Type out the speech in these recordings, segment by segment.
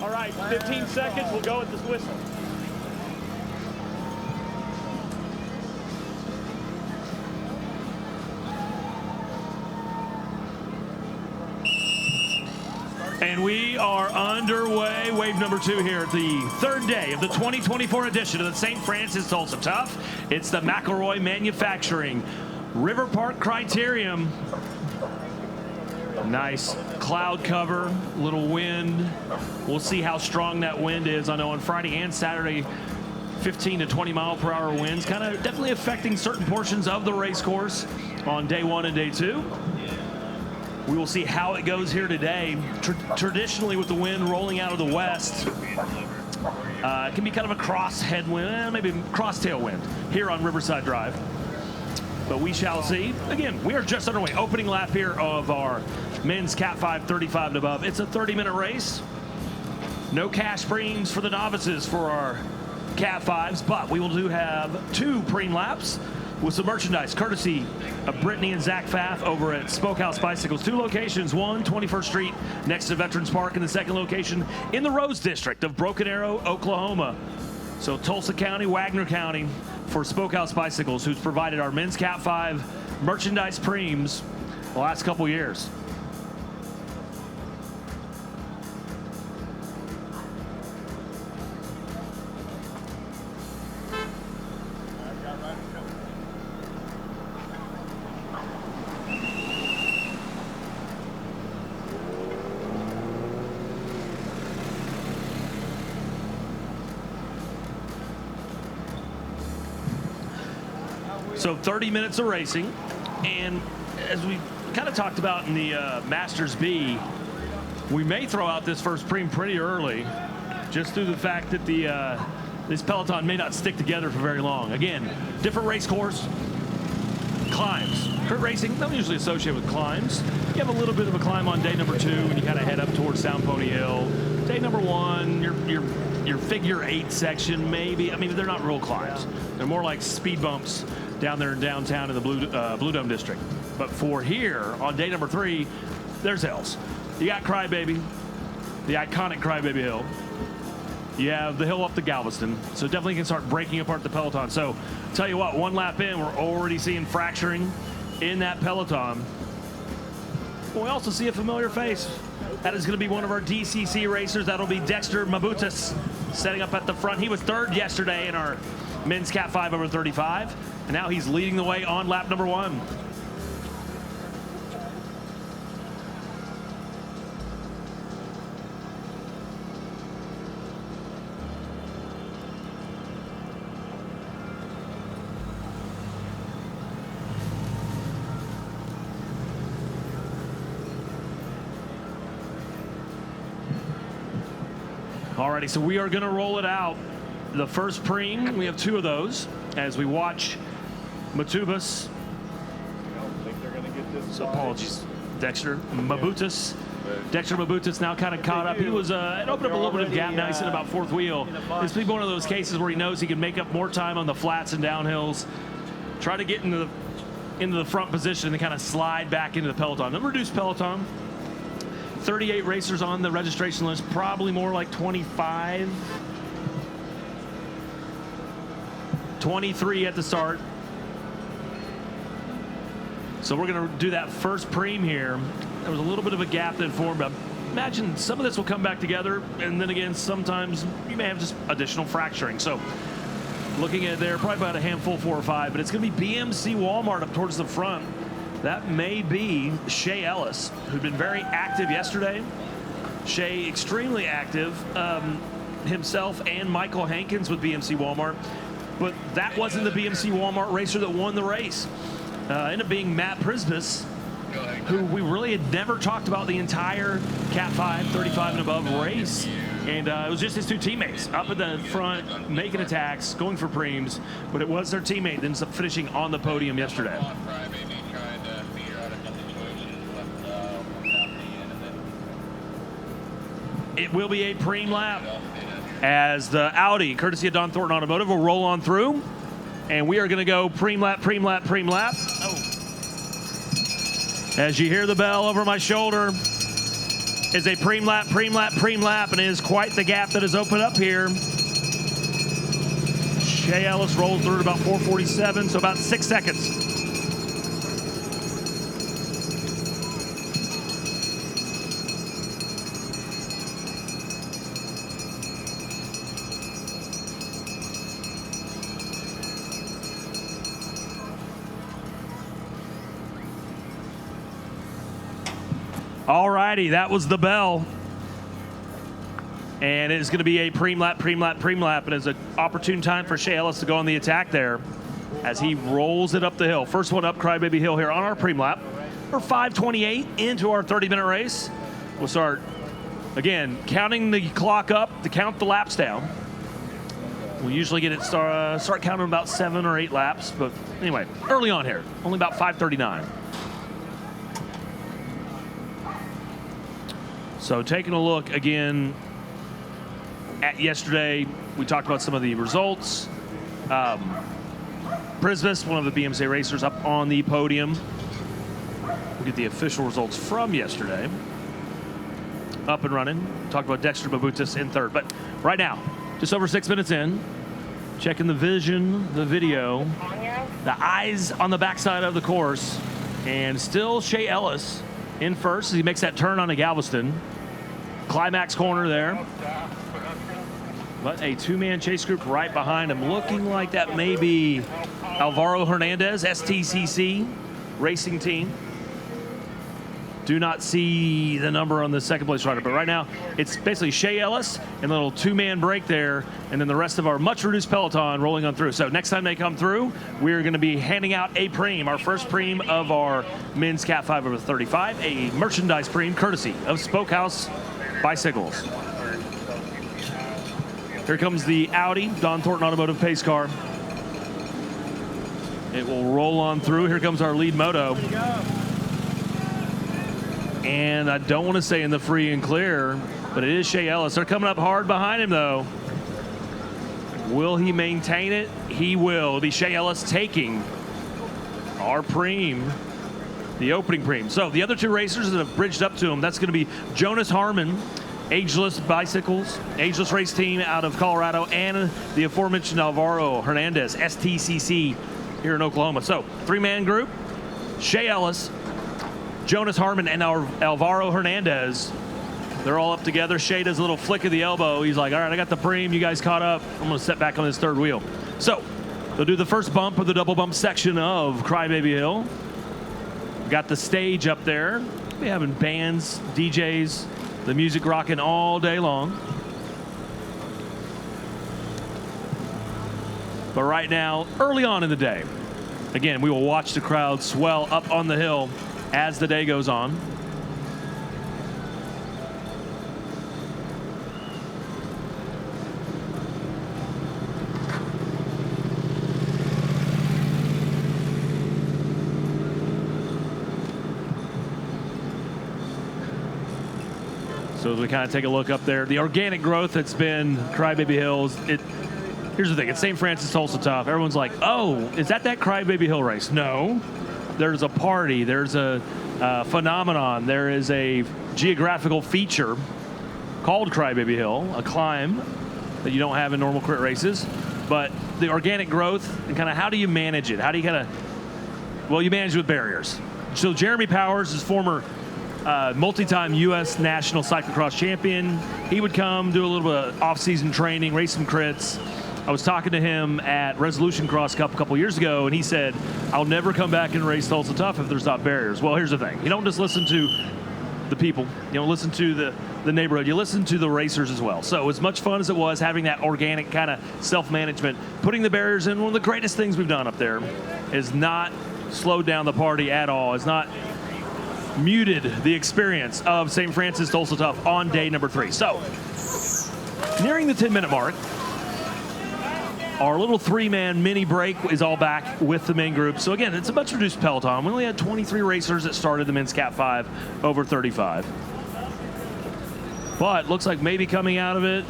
All right, 15 seconds. We'll go with this whistle. And we are underway. Wave number 2 here at the third day of the 2024 edition of the St. Francis Tulsa Tough. It's the McElroy Manufacturing River Park Criterium. Nice cloud cover, little wind. We'll see how strong that wind is. I know on Friday and Saturday, 15 to 20 mile per hour winds, kind of definitely affecting certain portions of the race course on day 1 and day 2. We will see how it goes here today. Traditionally, with the wind rolling out of the west, it can be kind of a cross headwind, maybe cross tailwind here on Riverside Drive. But we shall see. Again, we are just underway. Opening lap here of our men's Cat 5 35 and above. It's a 30-minute race. No cash preems for the novices for our Cat 5s, but we will have 2 preem laps with some merchandise courtesy of Brittany and Zach Pfaff over at Smokehouse Bicycles. 2 locations, one 21st Street next to Veterans Park, and the second location in the Rose District of Broken Arrow, Oklahoma. So Tulsa County, Wagner County for Smokehouse Bicycles, who's provided our men's Cat 5 merchandise preems the last couple years. So 30 minutes of racing, and as we kind of talked about in the Masters B, we may throw out this first preem pretty early, just through the fact that this peloton may not stick together for very long. Again, different race course, climbs. Crit racing, not usually associated with climbs. You have a little bit of a climb on day number 2, and you kind of head up towards Sound Pony Hill. Day number 1, your figure 8 section, maybe. I mean, they're not real climbs. They're more like speed bumps down there in downtown in the Blue Dome District. But for here, on day number 3, there's hills. You got Crybaby, the iconic Crybaby Hill. You have the hill up to Galveston, so definitely can start breaking apart the peloton. So, tell you what, 1 lap in, we're already seeing fracturing in that peloton. But we also see a familiar face. That is going to be one of our DCC racers. That'll be Dexter Mabutas setting up at the front. He was 3rd yesterday in our men's Cat 5 over 35, and now he's leading the way on lap number 1. Alrighty, so we are going to roll it out. The first preem, we have 2 of those as we watch Matubas. I don't think they're going to get this. So apologies, Dexter Mabutas. Dexter Mabutas now kind of caught up. He was it opened up a little bit of gap. Now he's in about 4th wheel. This will be one of those cases where he knows he can make up more time on the flats and downhills. Try to get into the front position and kind of slide back into the peloton. A reduced peloton. 38 racers on the registration list, probably more like 25. 23 at the start. So we're going to do that first preem here. There was a little bit of a gap that formed, but imagine some of this will come back together, and then again, sometimes you may have just additional fracturing. So looking at there, probably about a handful, 4 or 5, but it's going to be BMC Walmart up towards the front. That may be Shay Ellis, who'd been very active yesterday. Shay extremely active, himself and Michael Hankins with BMC Walmart. But that wasn't the BMC Walmart racer that won the race. Ended up being Matt Prisbus, who we really had never talked about the entire Cat 5, 35 and above race. And it was just his 2 teammates up at the front, making attacks, going for preems. But it was their teammate that ends up finishing on the podium yesterday. It will be a preem lap as the Audi, courtesy of Don Thornton Automotive, will roll on through. And we are going to go preem lap, preem lap, preem lap. Oh. As you hear the bell over my shoulder, is a preem lap, and it is quite the gap that has opened up here. Shea Ellis rolls through at about 4:47, so about 6 seconds. All righty, that was the bell. And it is going to be a preem lap, and it's an opportune time for Shea Ellis to go on the attack there as he rolls it up the hill. First one up, Crybaby Hill here on our preem lap. We're 5:28 into our 30-minute race. We'll start, again, counting the clock up to count the laps down. We'll usually get it start counting about 7 or 8 laps, but anyway, early on here, only about 5:39. So taking a look again at yesterday, we talked about some of the results. Prismus, one of the BMC racers, up on the podium. We'll get the official results from yesterday. Up and running. Talked about Dexter Babutis in third. But right now, just over 6 minutes in, checking the vision, the video, the eyes on the backside of the course, and still Shea Ellis in first as he makes that turn onto Galveston. Climax corner there. But a two-man chase group right behind him, looking like that may be Alvaro Hernandez, STCC racing team. Do not see the number on the second place rider, but right now it's basically Shea Ellis and a little two-man break there, and then the rest of our much-reduced peloton rolling on through. So next time they come through, we're going to be handing out a preem, our first preem of our men's Cat 5 over 35, a merchandise preem courtesy of Spokehouse Bicycles. Here comes the Audi, Don Thornton Automotive pace car. It will roll on through. Here comes our lead moto. And I don't want to say in the free and clear, but it is Shea Ellis. They're coming up hard behind him, though. Will he maintain it? He will. It'll be Shea Ellis taking our preem, the opening preem. So the other two racers that have bridged up to him, that's going to be Jonas Harmon, Ageless Bicycles, Ageless Race Team out of Colorado, and the aforementioned Alvaro Hernandez, STCC here in Oklahoma. So three-man group, Shea Ellis, Jonas Harmon, and our Alvaro Hernandez. They're all up together. Shea does a little flick of the elbow. He's like, all right, I got the preem. You guys caught up. I'm going to step back on this third wheel. So they'll do the first bump of the double bump section of Crybaby Hill. Got the stage up there. We're having bands, DJs, the music rocking all day long. But right now, early on in the day, again, we will watch the crowd swell up on the hill as the day goes on. So as we kind of take a look up there, the organic growth that's been Crybaby Hills, here's the thing, it's St. Francis Tulsa Tough. Everyone's like, oh, is that Crybaby Hill race? No. There's a party, there's a phenomenon, there is a geographical feature called Crybaby Hill, a climb that you don't have in normal crit races. But the organic growth and kind of how do you manage it? How do you kind of, well, you manage it with barriers. So Jeremy Powers is former multi-time U.S. national cyclocross champion. He would come, do a little bit of off-season training, race some crits. I was talking to him at Resolution Cross Cup a couple years ago, and he said, I'll never come back and race Tulsa Tough if there's not barriers. Well, here's the thing. You don't just listen to the people. You don't listen to the neighborhood. You listen to the racers as well. So as much fun as it was having that organic kind of self-management, putting the barriers in, one of the greatest things we've done up there is not slowed down the party at all. It's not muted the experience of St. Francis Tulsa Tough on day number 3. So nearing the 10-minute mark, our little 3-man mini break is all back with the main group. So again, it's a much reduced peloton. We only had 23 racers that started the men's Cat 5 over 35. But looks like maybe coming out of it,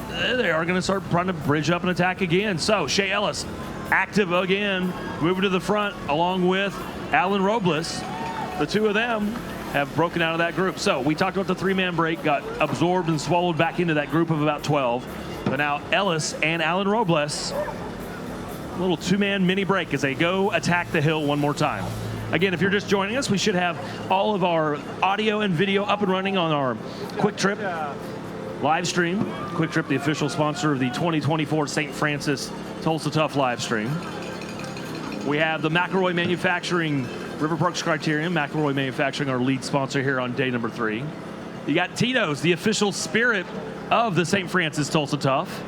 they are going to start trying to bridge up and attack again. So Shea Ellis, active again, moving to the front along with Alan Robles. The two of them have broken out of that group. So we talked about the 3-man break, got absorbed and swallowed back into that group of about 12. But now Ellis and Alan Robles, a little 2-man mini break as they go attack the hill one more time. Again, if you're just joining us, we should have all of our audio and video up and running on our Quick Trip live stream. Quick Trip, the official sponsor of the 2024 St. Francis Tulsa Tough live stream. We have the McElroy Manufacturing, River Parks Criterium, McElroy Manufacturing, our lead sponsor here on day number 3. You got Tito's, the official spirit of the St. Francis Tulsa Tough,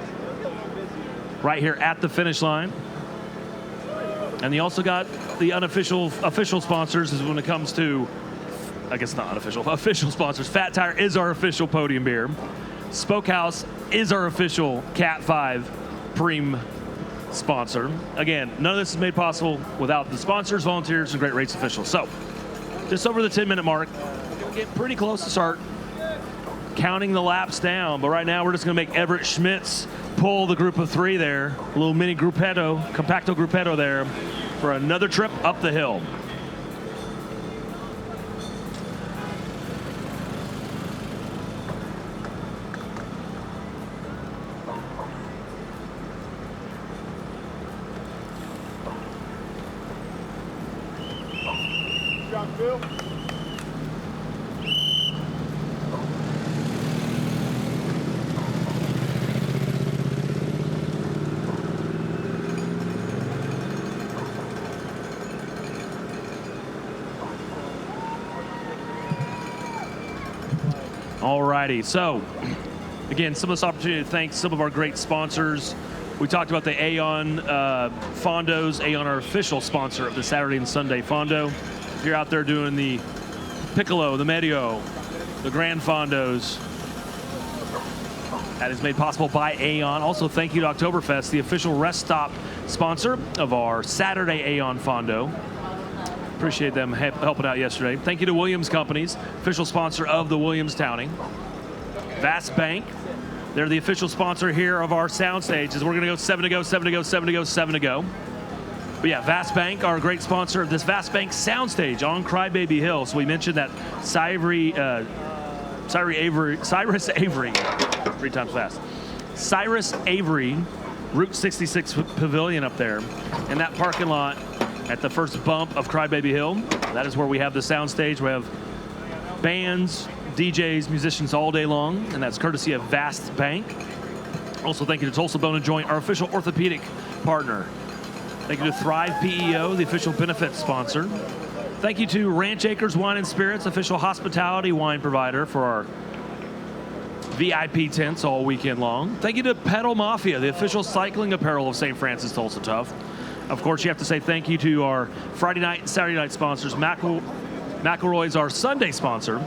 right here at the finish line. And you also got the official sponsors is when it comes to, I guess not unofficial, official sponsors. Fat Tire is our official podium beer. Smokehouse is our official Cat 5 Preem sponsor. Again, none of this is made possible without the sponsors, volunteers, and great race officials. So, just over the 10-minute mark, we'll get pretty close to start counting the laps down. But right now, we're just going to make Everett Schmitz pull the group of 3 there, a little mini gruppetto, compacto gruppetto there, for another trip up the hill. Bill. All righty, so again, some of this opportunity to thank some of our great sponsors. We talked about the Aon Fondos, Aon our official sponsor of the Saturday and Sunday Fondo. If you're out there doing the Piccolo, the Medio, the Grand Fondos, that is made possible by Aon. Also, thank you to Oktoberfest, the official rest stop sponsor of our Saturday Aon Fondo. Appreciate them helping out yesterday. Thank you to Williams Companies, official sponsor of the Williams Towning. Vast Bank, they're the official sponsor here of our soundstage. As we're going to go 7 to go, 7 to go, 7 to go, 7 to go. But yeah, Vast Bank, our great sponsor of this Vast Bank soundstage on Crybaby Hill. So we mentioned that Cyrus Avery, 3 times fast. Cyrus Avery, Route 66 Pavilion up there, and that parking lot at the first bump of Crybaby Hill. That is where we have the soundstage. We have bands, DJs, musicians all day long, and that's courtesy of Vast Bank. Also, thank you to Tulsa Bone & Joint, our official orthopedic partner. Thank you to Thrive PEO, the official benefits sponsor. Thank you to Ranch Acres Wine and Spirits, official hospitality wine provider for our VIP tents all weekend long. Thank you to Pedal Mafia, the official cycling apparel of St. Francis Tulsa Tough. Of course, you have to say thank you to our Friday night and Saturday night sponsors. McElroy's our Sunday sponsor,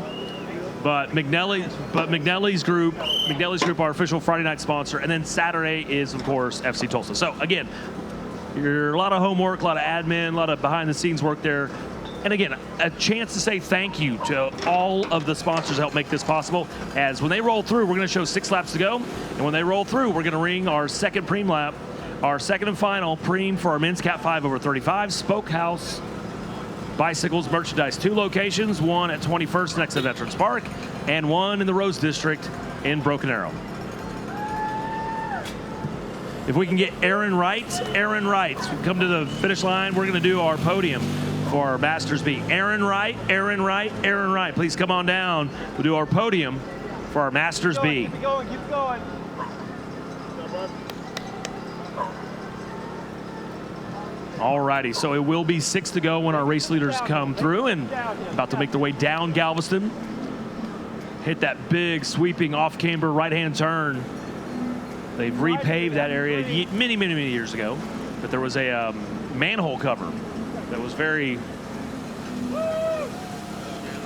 but McNelly's Group, our official Friday night sponsor, and then Saturday is, of course, FC Tulsa. So again, a lot of homework, a lot of admin, a lot of behind-the-scenes work there. And again, a chance to say thank you to all of the sponsors that help make this possible. As when they roll through, we're going to show 6 laps to go. And when they roll through, we're going to ring our second Preem lap, our second and final Preem for our men's Cat 5 over 35, Smokehouse Bicycles merchandise. 2 locations, one at 21st next to Veterans Park, and one in the Rose District in Broken Arrow. If we can get Aaron Wright, come to the finish line. We're going to do our podium for our Masters B. Aaron Wright. Please come on down. We'll do our podium for our Masters B. Keep going. All righty, so it will be 6 to go when our race leaders come through and about to make their way down Galveston. Hit that big sweeping off-camber right-hand turn. They've repaved that area many years ago, but there was a manhole cover that was very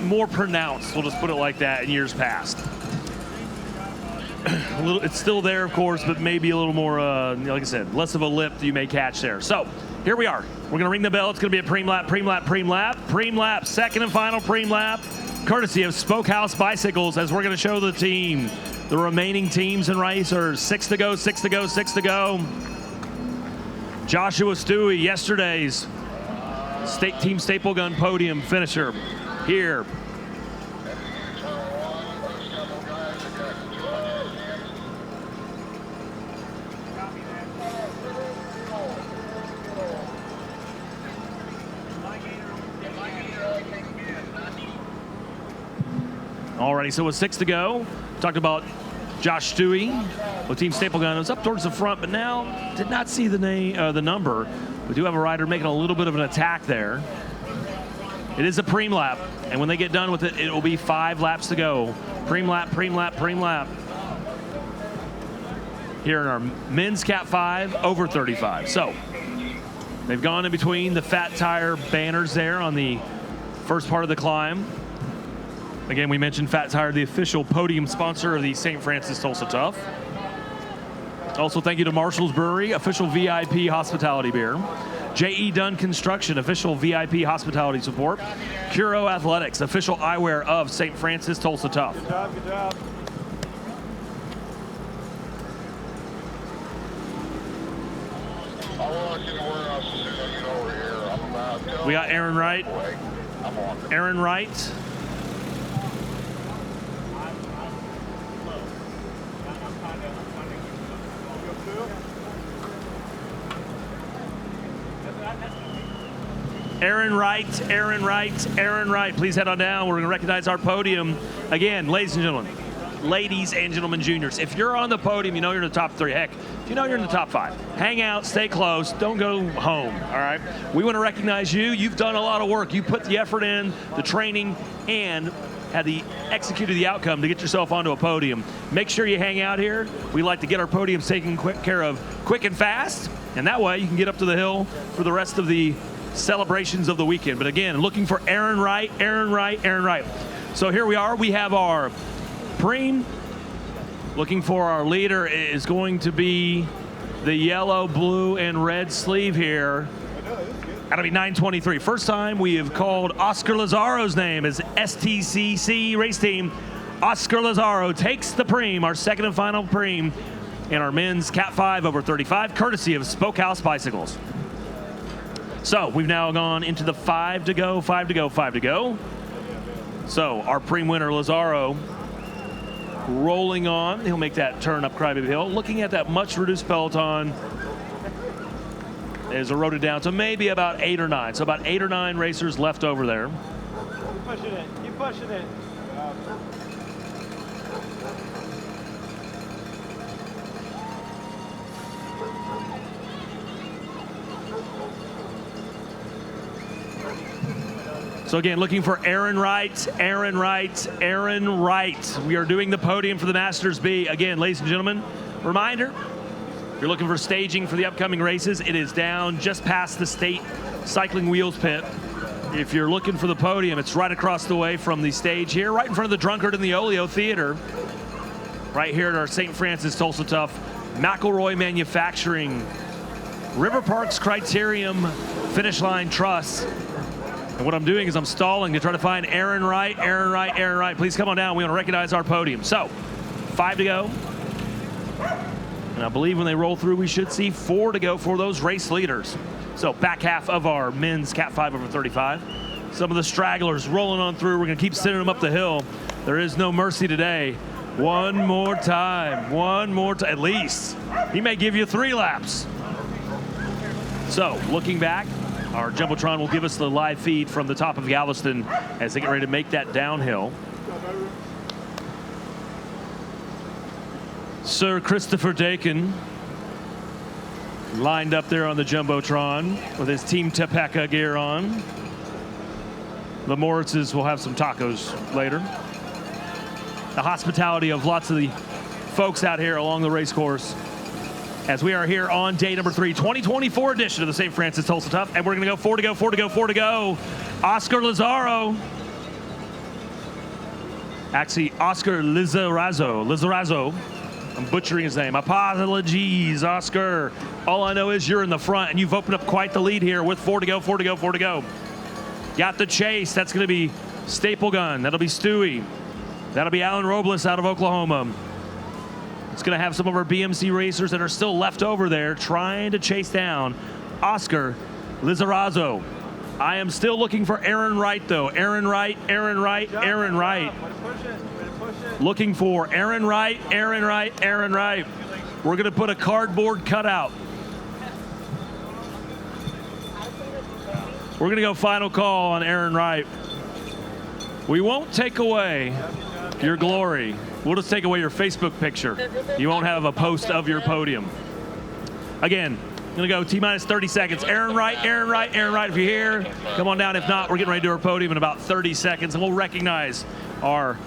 more pronounced, we'll just put it like that, in years past. It's still there, of course, but maybe a little more, like I said, less of a lip that you may catch there. So here we are. We're going to ring the bell. It's going to be a Preem lap, second and final Preem lap, courtesy of Smokehouse Bicycles, as we're going to show the team, the remaining teams and racers. 6 to go. Joshua Stewie, yesterday's State Team Staple Gun podium finisher, here Alrighty, so with 6 to go, talked about Josh Stewie with Team Staple Gun. It was up towards the front, but now did not see the number. We do have a rider making a little bit of an attack there. It is a preem lap, and when they get done with it, it will be 5 laps to go. Preem lap, preem lap, preem lap. Here in our men's Cat 5 over 35. So they've gone in between the Fat Tire banners there on the first part of the climb. Again, we mentioned Fat Tire, the official podium sponsor of the St. Francis Tulsa Tough. Also, thank you to Marshall's Brewery, official VIP hospitality beer. J.E. Dunn Construction, official VIP hospitality support. Curo Athletics, official eyewear of St. Francis Tulsa Tough. Good job, good job. We got Aaron Wright. Aaron Wright. Aaron Wright, Aaron Wright, Aaron Wright. Please head on down. We're going to recognize our podium. Again, ladies and gentlemen, juniors, if you're on the podium, you know you're in the top 3. Heck, if you know you're in the top 5, hang out, stay close, don't go home, all right? We want to recognize you. You've done a lot of work. You put the effort in, the training, and had executed the outcome to get yourself onto a podium. Make sure you hang out here. We like to get our podiums taken care of quick and fast, and that way you can get up to the hill for the rest of the celebrations of the weekend. But again, looking for Aaron Wright, Aaron Wright, Aaron Wright. So here we are. We have our preem. Looking for our leader is going to be the yellow, blue, and red sleeve here. That'll be 923. First time we have called Oscar Lazaro's name as STCC race team. Oscar Lazaro takes the preem, our second and final preem, in our men's Cat 5 over 35, courtesy of Spokehouse Bicycles. So we've now gone into the 5 to go, 5 to go, 5 to go. So our preem winner, Lazaro, rolling on. He'll make that turn up Crybaby Hill. Looking at that much reduced peloton is eroded down to maybe about 8 or 9. So about 8 or 9 racers left over there. Keep pushing it. Keep pushing it. So again, looking for Aaron Wright, Aaron Wright, Aaron Wright. We are doing the podium for the Masters B. Again, ladies and gentlemen, reminder, if you're looking for staging for the upcoming races, it is down just past the State Cycling Wheels pit. If you're looking for the podium, it's right across the way from the stage here, right in front of the Drunkard and the Oleo Theater, right here at our St. Francis Tulsa Tough, McElroy Manufacturing, River Parks Criterium Finish Line Truss. And what I'm doing is I'm stalling to try to find Aaron Wright, Aaron Wright, Aaron Wright. Please come on down. We want to recognize our podium. So, 5 to go. And I believe when they roll through, we should see 4 to go for those race leaders. So, back half of our men's Cat 5 over 35. Some of the stragglers rolling on through. We're going to keep sending them up the hill. There is no mercy today. One more time. At least. He may give you 3 laps. So, looking back, our Jumbotron will give us the live feed from the top of Galveston as they get ready to make that downhill. Sir Christopher Dakin lined up there on the Jumbotron with his Team Topeka gear on. The Moritzes will have some tacos later. The hospitality of lots of the folks out here along the race course as we are here on day number 3, 2024 edition of the St. Francis Tulsa Tough. And we're going to go 4 to go, 4 to go, 4 to go. Oscar Lazaro. Actually, Oscar Lizarazo. I'm butchering his name. Apologies, Oscar. All I know is you're in the front, and you've opened up quite the lead here with 4 to go, 4 to go, 4 to go. Got the chase. That's going to be Staple Gun. That'll be Stewie. That'll be Alan Robles out of Oklahoma. It's going to have some of our BMC racers that are still left over there trying to chase down Oscar Lizarazo. I am still looking for Aaron Wright, though. Aaron Wright, Aaron Wright, Aaron Wright. Looking for Aaron Wright, Aaron Wright, Aaron Wright. We're going to put a cardboard cutout. We're going to go final call on Aaron Wright. We won't take away your glory. We'll just take away your Facebook picture. You won't have a post of your podium. Again, I'm going to go T-minus 30 seconds. Aaron Wright, Aaron Wright, Aaron Wright, if you're here, come on down. If not, we're getting ready to do our podium in about 30 seconds, and we'll recognize our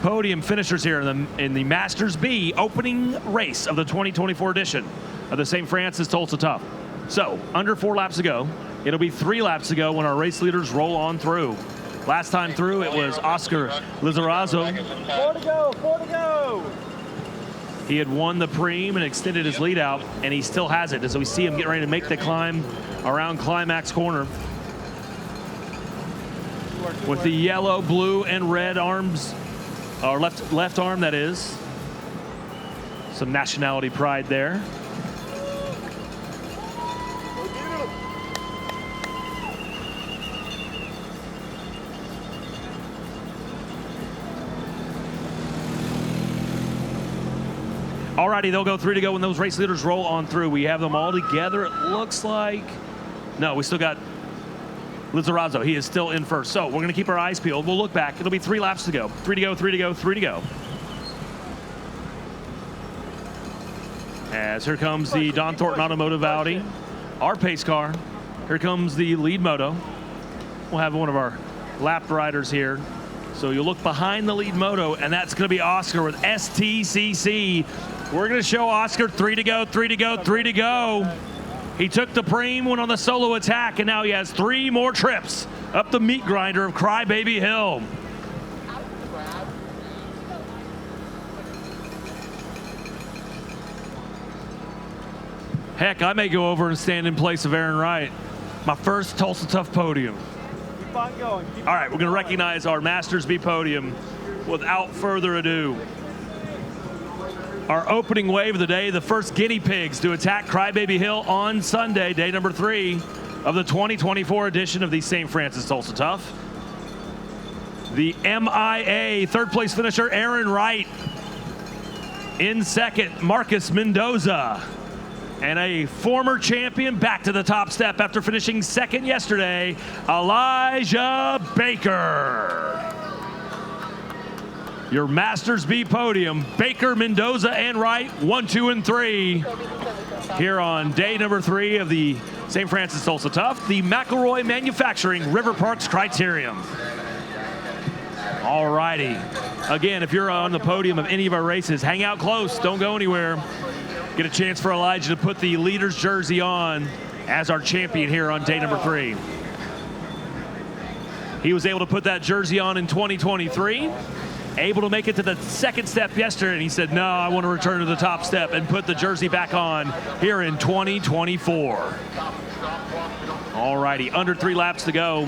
podium finishers here in the Masters B opening race of the 2024 edition of the St. Francis Tulsa Tough. So, under 4 laps to go. It'll be 3 laps to go when our race leaders roll on through. Last time through, it was Oscar Lizarazo. 4 to go, 4 to go. He had won the preem and extended his lead out, and he still has it as we see him getting ready to make the climb around Climax Corner. With the yellow, blue, and red arms, or left arm, that is. Some nationality pride there. Alrighty, they'll go 3 to go when those race leaders roll on through. We have them all together, it looks like. No, we still got Lizarazo. He is still in first. So we're going to keep our eyes peeled. We'll look back. It'll be 3 laps to go. 3 to go, 3 to go, 3 to go. As here comes the Don Thornton Automotive Audi, our pace car. Here comes the lead moto. We'll have one of our lap riders here. So you look behind the lead moto, and that's going to be Oscar with STCC. We're going to show Oscar 3 to go, 3 to go, 3 to go. He took the preem, went on the solo attack, and now he has 3 more trips up the meat grinder of Crybaby Hill. Heck, I may go over and stand in place of Aaron Wright. My first Tulsa Tough podium. Keep on going. All right, we're going to recognize our Masters B podium without further ado. Our opening wave of the day, the first guinea pigs to attack Crybaby Hill on Sunday, day number 3 of the 2024 edition of the St. Francis Tulsa Tough. The MIA third place finisher, Aaron Wright. In second, Marcus Mendoza. And a former champion back to the top step after finishing second yesterday, Elijah Baker. Your Masters B podium, Baker, Mendoza, and Wright, 1, 2, and 3. Here on day number 3 of the St. Francis Tulsa Tough, the McElroy Manufacturing River Parks Criterium. All righty. Again, if you're on the podium of any of our races, hang out close, don't go anywhere. Get a chance for Elijah to put the leader's jersey on as our champion here on day number 3. He was able to put that jersey on in 2023, able to make it to the second step yesterday, and he said, no, I want to return to the top step and put the jersey back on here in 2024. All righty, under 3 laps to go.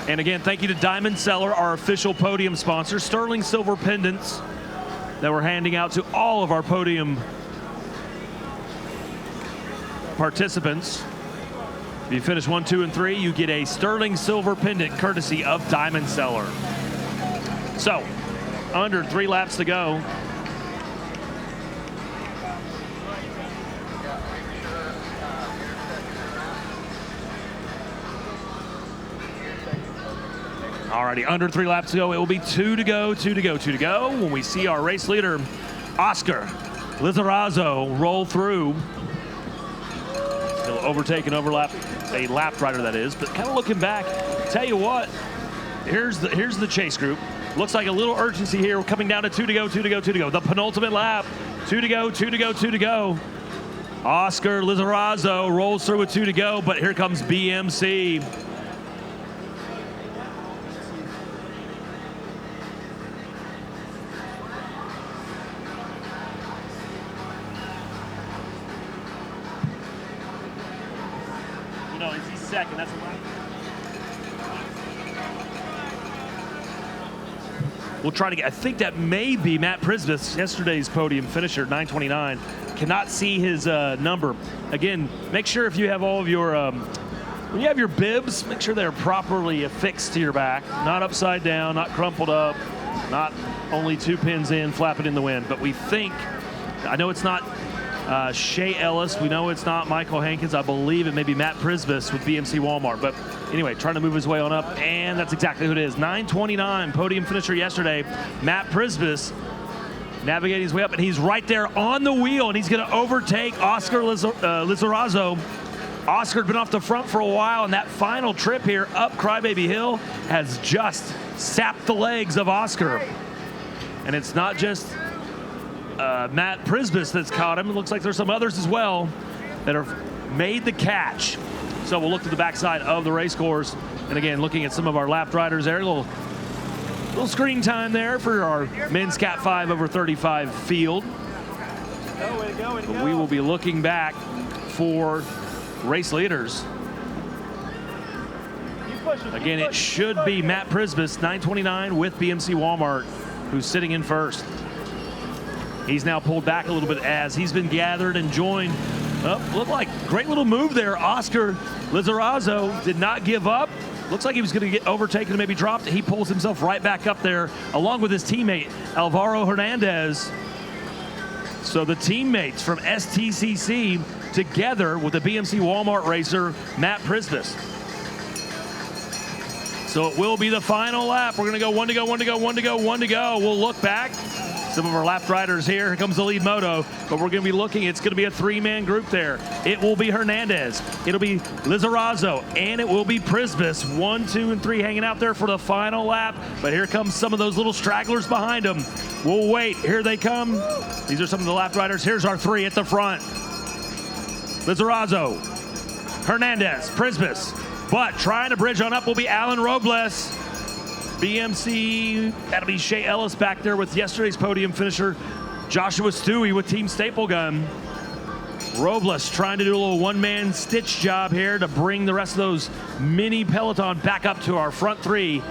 And again, thank you to Diamond Cellar, our official podium sponsor, sterling silver pendants that we're handing out to all of our podium participants. If you finish 1, 2, and 3, you get a sterling silver pendant courtesy of Diamond Cellar. So, under 3 laps to go. Alrighty, under 3 laps to go. It will be 2 to go, 2 to go, 2 to go when we see our race leader, Oscar Lizarazo, roll through. He'll overtake and overlap a lap rider, that is. But kind of looking back, tell you what, here's the chase group. Looks like a little urgency here. We're coming down to 2 to go, 2 to go, 2 to go. The penultimate lap, 2 to go, 2 to go, 2 to go. Oscar Lizarazo rolls through with 2 to go, but here comes BMC. No, he's second. That's a lap. We'll try to get, I think that may be Matt Prisbus, yesterday's podium finisher, 929. Cannot see his number. Again, make sure if you have all of your, when you have your bibs, make sure they're properly affixed to your back, not upside down, not crumpled up, not only 2 pins in, flapping in the wind. But we think, I know it's not Shea Ellis. We know it's not Michael Hankins. I believe it may be Matt Prisbus with BMC Walmart. But Anyway, trying to move his way on up, and that's exactly who it is. 9:29, podium finisher yesterday, Matt Prisbus, navigating his way up, and he's right there on the wheel, and he's going to overtake Oscar Lizarazo. Oscar had been off the front for a while, and that final trip here up Crybaby Hill has just sapped the legs of Oscar. And it's not just Matt Prisbus that's caught him. It looks like there's some others as well that have made the catch. So we'll look to the backside of the race course. And again, looking at some of our lapped riders there, a little screen time there for our men's Cat 5 over 35 field. But we will be looking back for race leaders. Again, it should be Matt Prisbus, 9:29 with BMC Walmart, who's sitting in first. He's now pulled back a little bit as he's been gathered and joined. Looked like great little move there. Oscar Lizarazo did not give up. Looks like he was going to get overtaken and maybe dropped. He pulls himself right back up there along with his teammate, Alvaro Hernandez. So the teammates from STCC together with the BMC Walmart racer, Matt Prisbus. So it will be the final lap. We're going to go one to go, one to go, one to go, one to go. We'll look back. Some of our lapped riders here. Here comes the lead moto, but we're going to be looking. It's going to be a three-man group there. It will be Hernandez. It'll be Lizarazo, and it will be Prisbus. 1, 2, and 3 hanging out there for the final lap. But here comes some of those little stragglers behind them. We'll wait. Here they come. These are some of the lapped riders. Here's our three at the front. Lizarazo, Hernandez, Prisbus. But trying to bridge on up will be Alan Robles. BMC, that'll be Shea Ellis back there with yesterday's podium finisher, Joshua Stewie with Team Staple Gun. Robles trying to do a little one-man stitch job here to bring the rest of those mini peloton back up to our front three.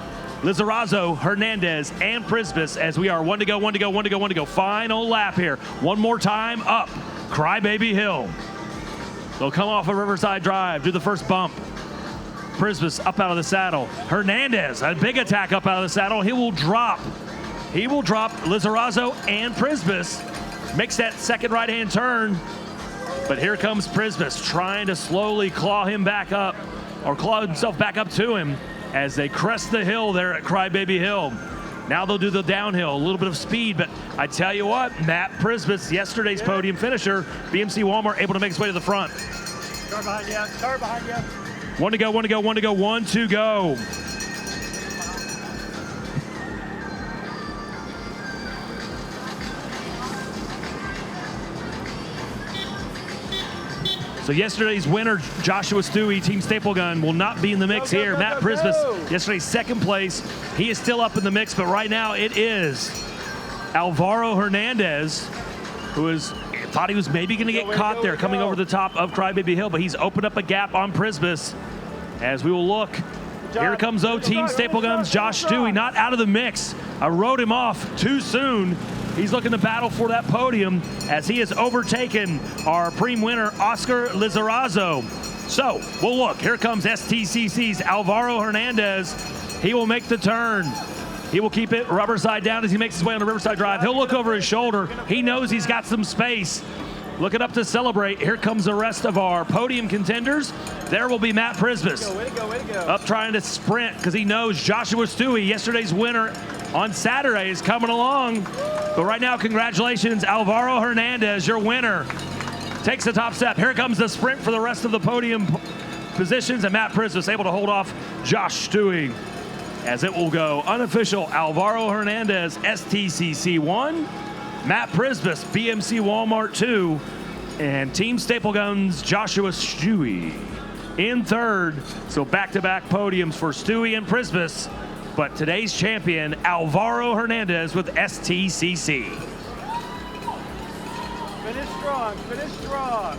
Lizarazo, Hernandez, and Prisbus as we are one to go, one to go, one to go, one to go. Final lap here. One more time up Crybaby Hill. They'll come off a Riverside Drive, do the first bump. Prisbus up out of the saddle. Hernandez, a big attack up out of the saddle. He will drop Lizarazo and Prisbus. Makes that second right-hand turn. But here comes Prisbus trying to slowly claw him back up, or claw himself back up to him as they crest the hill there at Crybaby Hill. Now they'll do the downhill, a little bit of speed, but I tell you what, Matt Prisbus, yesterday's podium finisher, BMC Walmart able to make his way to the front. Car behind you, car behind you. One to go, one to go, one to go, one to go. So yesterday's winner, Joshua Stewie, Team Staple Gun, will not be in the mix here. Matt Prisbus, yesterday's second place. He is still up in the mix, but right now it is Alvaro Hernandez, who is thought he was maybe going to get caught there coming over the top of Crybaby Hill, but he's opened up a gap on Prisbus. As we will look, here comes Team Staple Guns, Josh Stewie, not out of the mix. I wrote him off too soon. He's looking to battle for that podium as he has overtaken our preem winner, Oscar Lizarazo. So we'll look. Here comes STCC's Alvaro Hernandez. He will make the turn. He will keep it rubber side down as he makes his way on the Riverside Drive. He'll look over his shoulder. He knows he's got some space. Looking up to celebrate. Here comes the rest of our podium contenders. There will be Matt Prisbus. Way to go, way to go. Up trying to sprint because he knows Joshua Stewie, yesterday's winner on Saturday, is coming along. But right now, congratulations, Alvaro Hernandez, your winner. Takes the top step. Here comes the sprint for the rest of the podium positions, and Matt Prisbus able to hold off Josh Stewie. As it will go unofficial, Alvaro Hernandez, STCC 1, Matt Prisbus, BMC Walmart 2, and Team Staple Guns, Joshua Stewie in third. So back-to-back podiums for Stewie and Prisbus, but today's champion, Alvaro Hernandez with STCC. Finish strong, finish strong.